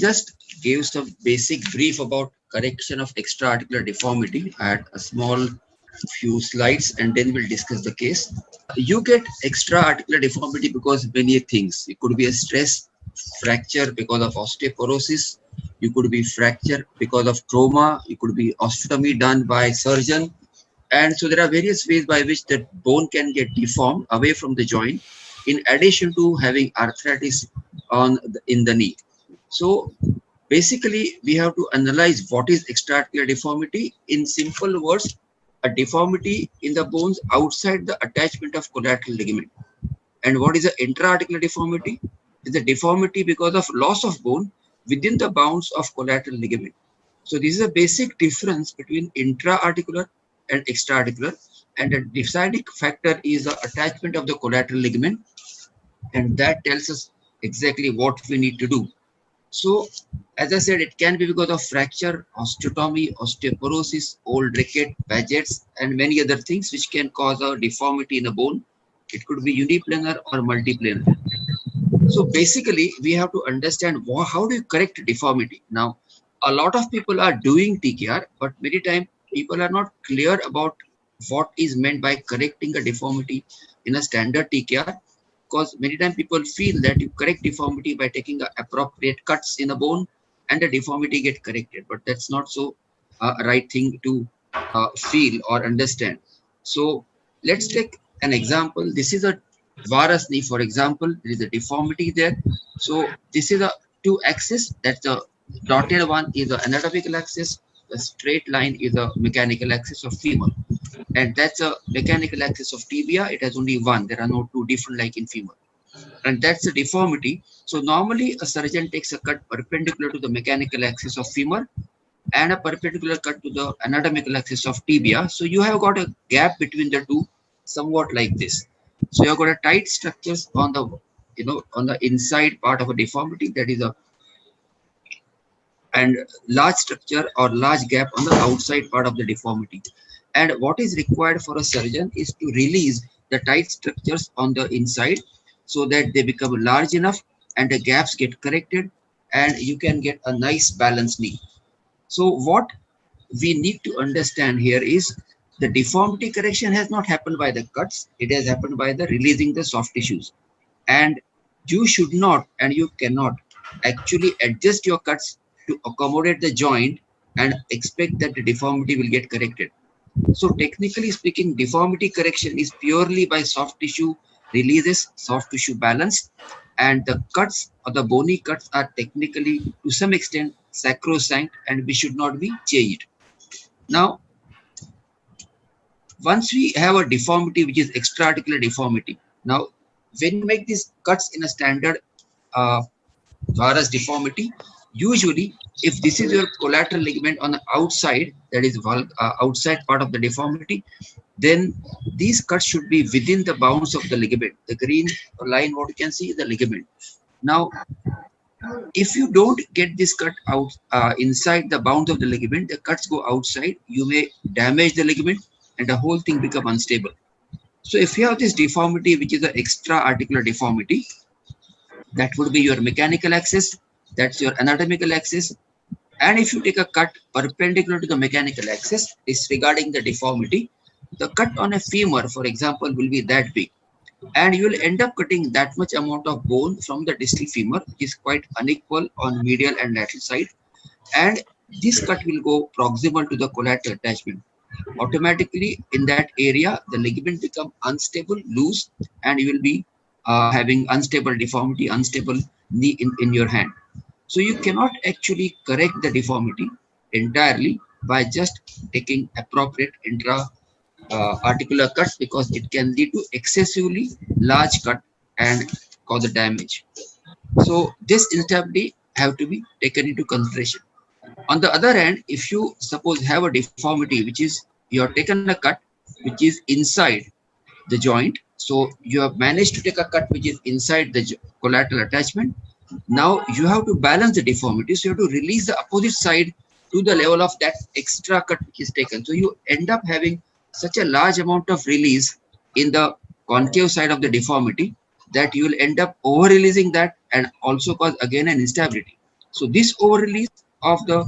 just gave some basic brief about correction of extra-articular deformity. I had a small few slides and then we'll discuss the case. You get extra-articular deformity because many things. It could be a stress fracture because of osteoporosis. You could be fracture because of trauma. It could be osteotomy done by surgeon. And so there are various ways by which the bone can get deformed away from the joint, in addition to having arthritis in the knee. So basically, we have to analyze what is extra-articular deformity. In simple words, a deformity in the bones outside the attachment of collateral ligament. And what is an intra-articular deformity? It's a deformity because of loss of bone within the bounds of collateral ligament. So this is a basic difference between intra-articular and extra-articular, and the deciding factor is the attachment of the collateral ligament, and that tells us exactly what we need to do. So as I said, it can be because of fracture, osteotomy, osteoporosis, old ricket, Paget's, and many other things which can cause a deformity in a bone. It could be uniplanar or multiplanar. So basically, we have to understand how do you correct deformity. Now, a lot of people are doing TKR, but many times people are not clear about what is meant by correcting a deformity in a standard TKR, because many times people feel that you correct deformity by taking appropriate cuts in a bone and the deformity get corrected, but that's not so right thing to feel or understand. So let's take an example. This is a varus knee, for example. There is a deformity there. So this is a two axis. That's the dotted one is the anatomical axis. The straight line is the mechanical axis of femur, and that's a mechanical axis of tibia. It has only one. There are no two different like in femur, and that's a deformity. So normally a surgeon takes a cut perpendicular to the mechanical axis of femur and a perpendicular cut to the anatomical axis of tibia. So you have got a gap between the two, somewhat like this. So you have got a tight structures on the on the inside part of a deformity, that is a, and large structure or large gap on the outside part of the deformity. And what is required for a surgeon is to release the tight structures on the inside so that they become large enough and the gaps get corrected and you can get a nice balanced knee. So what we need to understand here is the deformity correction has not happened by the cuts. It has happened by the releasing the soft tissues. And you should not and you cannot actually adjust your cuts to accommodate the joint and expect that the deformity will get corrected. So technically speaking, deformity correction is purely by soft tissue releases, soft tissue balance, and the cuts or the bony cuts are technically to some extent sacrosanct and we should not be changed. Now, once we have a deformity which is extra-articular deformity, now when you make these cuts in a standard varus deformity, usually if this is your collateral ligament on the outside, that is outside part of the deformity, then these cuts should be within the bounds of the ligament. The green line what you can see is the ligament. Now if you don't get this cut out inside the bounds of the ligament, the cuts go outside, you may damage the ligament and the whole thing become unstable. So if you have this deformity which is an extra articular deformity, that would be your mechanical axis, that's your anatomical axis, and if you take a cut perpendicular to the mechanical axis disregarding the deformity, the cut on a femur for example will be that big, and you will end up cutting that much amount of bone from the distal femur, which is quite unequal on medial and lateral side, and this cut will go proximal to the collateral attachment. Automatically in that area the ligament become unstable, loose, and you will be having unstable deformity, unstable knee in your hand. So you cannot actually correct the deformity entirely by just taking appropriate intra articular cuts, because it can lead to excessively large cut and cause the damage. So this instability have to be taken into consideration. On the other hand, if you suppose have a deformity which is you have taken a cut which is inside the joint, so you have managed to take a cut which is inside the collateral attachment. Now you have to balance the deformity, so you have to release the opposite side to the level of that extra cut which is taken. So you end up having such a large amount of release in the concave side of the deformity that you will end up over releasing that and also cause again an instability. So this over release of the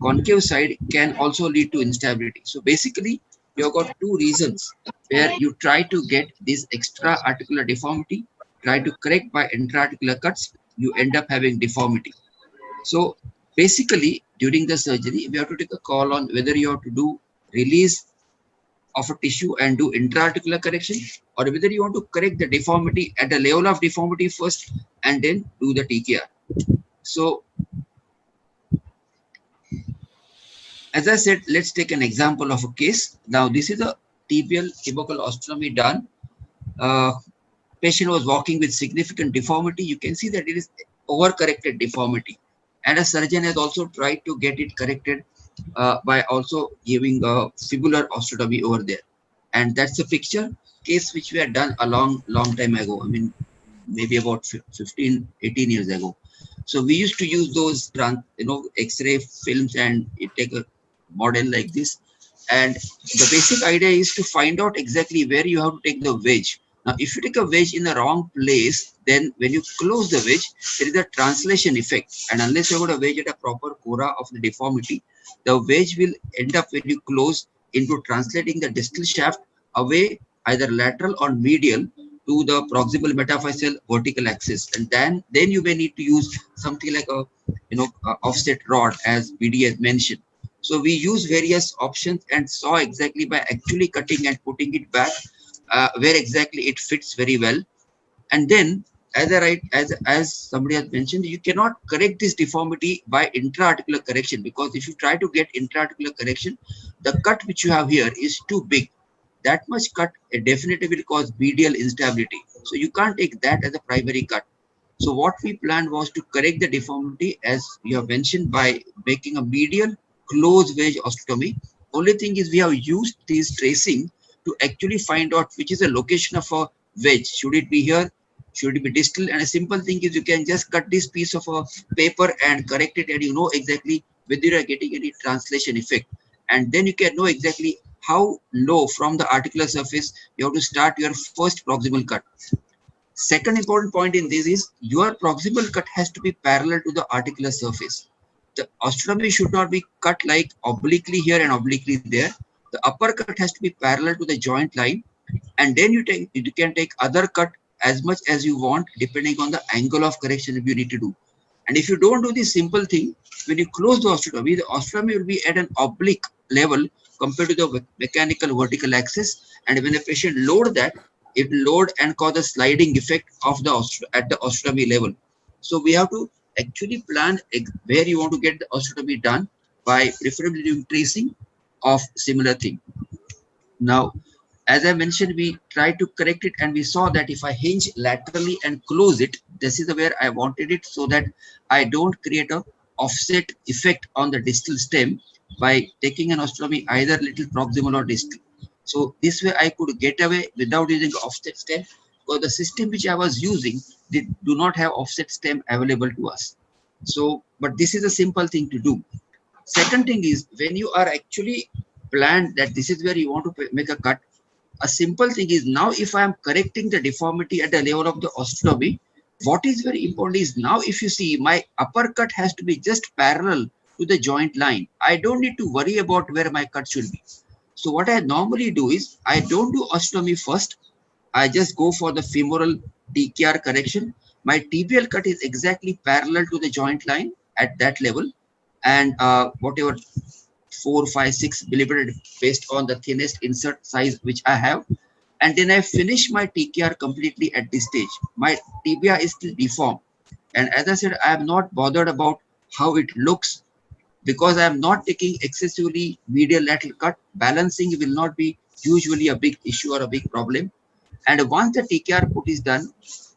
concave side can also lead to instability. So basically, you've got two reasons where you try to get this extra articular deformity, try to correct by intra-articular cuts, you end up having deformity. So basically, during the surgery, we have to take a call on whether you have to do release of a tissue and do intra-articular correction, or whether you want to correct the deformity at the level of deformity first and then do the TKR. So as I said, let's take an example of a case. Now, this is a tibial tubercle osteotomy done. Patient was walking with significant deformity. You can see that it is overcorrected deformity. And a surgeon has also tried to get it corrected by also giving a fibular osteotomy over there. And that's a picture case which we had done a long time ago. I mean, maybe about 15, 18 years ago. So we used to use those, X-ray films and it take a model like this. And the basic idea is to find out exactly where you have to take the wedge. Now, if you take a wedge in the wrong place, then when you close the wedge, there is a translation effect. And unless you have got a wedge at a proper cora of the deformity, the wedge will end up when you close into translating the distal shaft away either lateral or medial to the proximal metaphyseal vertical axis, and then you may need to use something like a offset rod, as BD has mentioned. So we use various options and saw exactly by actually cutting and putting it back where exactly it fits very well. And then as somebody has mentioned, you cannot correct this deformity by intra-articular correction, because if you try to get intra-articular correction, the cut which you have here is too big. That much cut definitely will cause medial instability. So you can't take that as a primary cut. So what we planned was to correct the deformity, as you have mentioned, by making a medial close wedge osteotomy. Only thing is we have used this tracing to actually find out which is the location of a wedge. Should it be here? Should it be distal? And a simple thing is you can just cut this piece of a paper and correct it, and you know exactly whether you are getting any translation effect. And then you can know exactly how low from the articular surface you have to start your first proximal cut. Second important point in this is your proximal cut has to be parallel to the articular surface. The osteotomy should not be cut like obliquely here and obliquely there. The upper cut has to be parallel to the joint line, and then you can take other cut as much as you want depending on the angle of correction you need to do. And if you don't do this simple thing, when you close the osteotomy will be at an oblique level compared to the mechanical vertical axis. And when the patient load that, it will load and cause a sliding effect of the at the osteotomy level. So we have to actually plan where you want to get the osteotomy done by preferably doing tracing of similar thing. Now, as I mentioned, we tried to correct it, and we saw that if I hinge laterally and close it, this is where I wanted it, so that I don't create a offset effect on the distal stem by taking an osteotomy either little proximal or distal. So this way I could get away without using offset stem, because the system which I was using do not have offset stem available to us. So, but this is a simple thing to do. Second thing is, when you are actually planned that this is where you want to make a cut, a simple thing is, now if I am correcting the deformity at the level of the osteotomy, what is very important is, now if you see, my upper cut has to be just parallel to the joint line. I don't need to worry about where my cut should be. So what I normally do is, I don't do osteotomy first. I just go for the femoral TKR correction. My tibial cut is exactly parallel to the joint line at that level, and whatever 4, 5, 6 millimeter based on the thinnest insert size which I have. And then I finish my TKR completely at this stage. My tibia is still deformed. And as I said, I am not bothered about how it looks, because I am not taking excessively medial lateral cut. Balancing will not be usually a big issue or a big problem. And once the TKR put is done,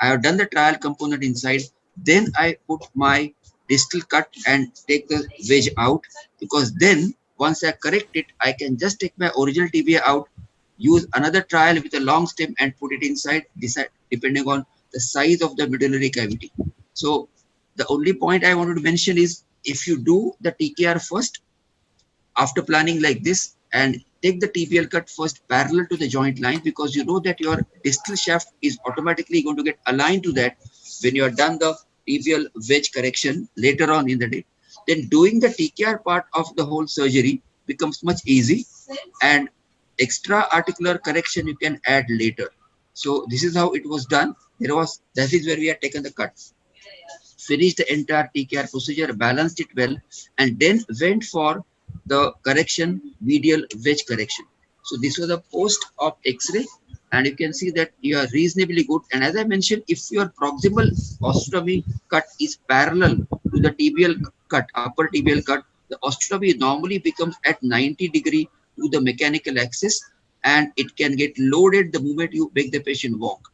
I have done the trial component inside. Then I put my distal cut and take the wedge out, because then once I correct it, I can just take my original tibia out, use another trial with a long stem and put it inside, depending on the size of the medullary cavity. So the only point I wanted to mention is, if you do the TKR first after planning like this, and take the TPL cut first parallel to the joint line, because you know that your distal shaft is automatically going to get aligned to that when you are done the tibial wedge correction later on in the day, then doing the TKR part of the whole surgery becomes much easy, and extra articular correction you can add later. So this is how it was done. That is where we had taken the cut, finished the entire TKR procedure, balanced it well, and then went for the correction, medial wedge correction. So this was a post-op X-ray, and you can see that you are reasonably good. And as I mentioned, if your proximal osteotomy cut is parallel to the tibial cut, upper tibial cut, the osteotomy normally becomes at 90° to the mechanical axis, and it can get loaded the moment you make the patient walk.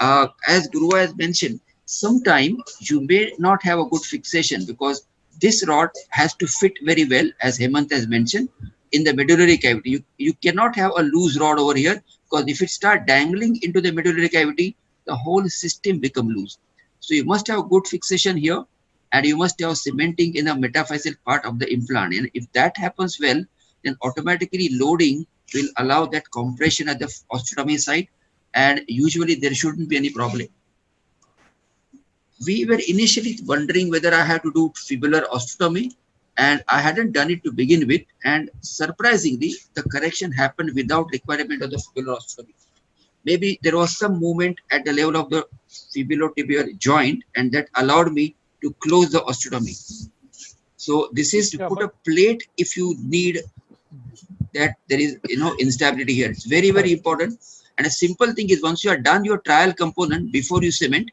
As Guru has mentioned, sometimes you may not have a good fixation because this rod has to fit very well, as Hemant has mentioned, in the medullary cavity. You cannot have a loose rod over here, because if it starts dangling into the medullary cavity, the whole system becomes loose. So you must have good fixation here, and you must have cementing in the metaphyseal part of the implant. And if that happens well, then automatically loading will allow that compression at the osteotomy site, and usually there shouldn't be any problem. We were initially wondering whether I had to do fibular osteotomy, and I hadn't done it to begin with, and surprisingly the correction happened without requirement of the fibular osteotomy. Maybe there was some movement at the level of the fibulotibial joint, and that allowed me to close the osteotomy. So this is to put a plate if you need that there is instability here. It's very, very important. And a simple thing is, once you are done your trial component, before you cement,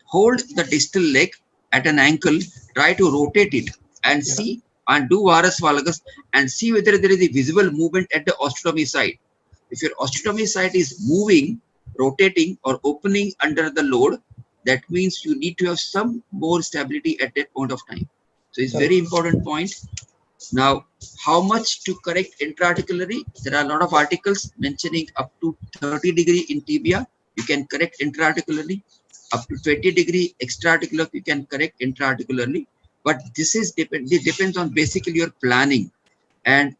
hold the distal leg at an ankle, try to rotate it and see, and do varus valgus and see whether there is a visible movement at the osteotomy site. If your osteotomy site is moving, rotating or opening under the load, that means you need to have some more stability at that point of time. So it's very important point. Now, how much to correct intra-articularly? There are a lot of articles mentioning up to 30° in tibia, you can correct intra-articularly. Up to 20° extra-articular, you can correct intra-articularly. But this depends on basically your planning. And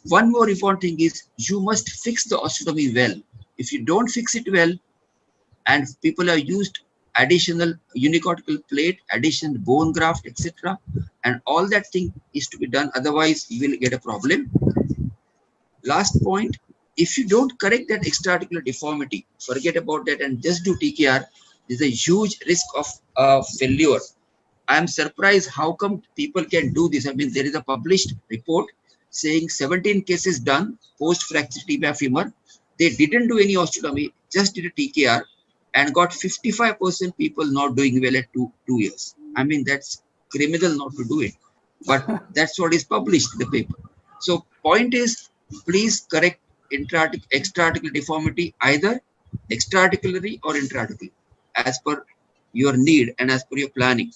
one more important thing is, you must fix the osteotomy well. If you don't fix it well, and people have used additional unicortical plate, additional bone graft, etc., and all that thing is to be done, otherwise you will get a problem. Last point, if you don't correct that extra-articular deformity, forget about that and just do TKR, there's a huge risk of failure. I am surprised how come people can do this. I mean, there is a published report saying 17 cases done post-fracture tibia femur. They didn't do any osteotomy, just did a TKR, and got 55% people not doing well at two years. I mean, that's criminal not to do it, but that's what is published in the paper. So point is, please correct extra-articular deformity either extra-articularly or intra-articularly as per your need and as per your planning.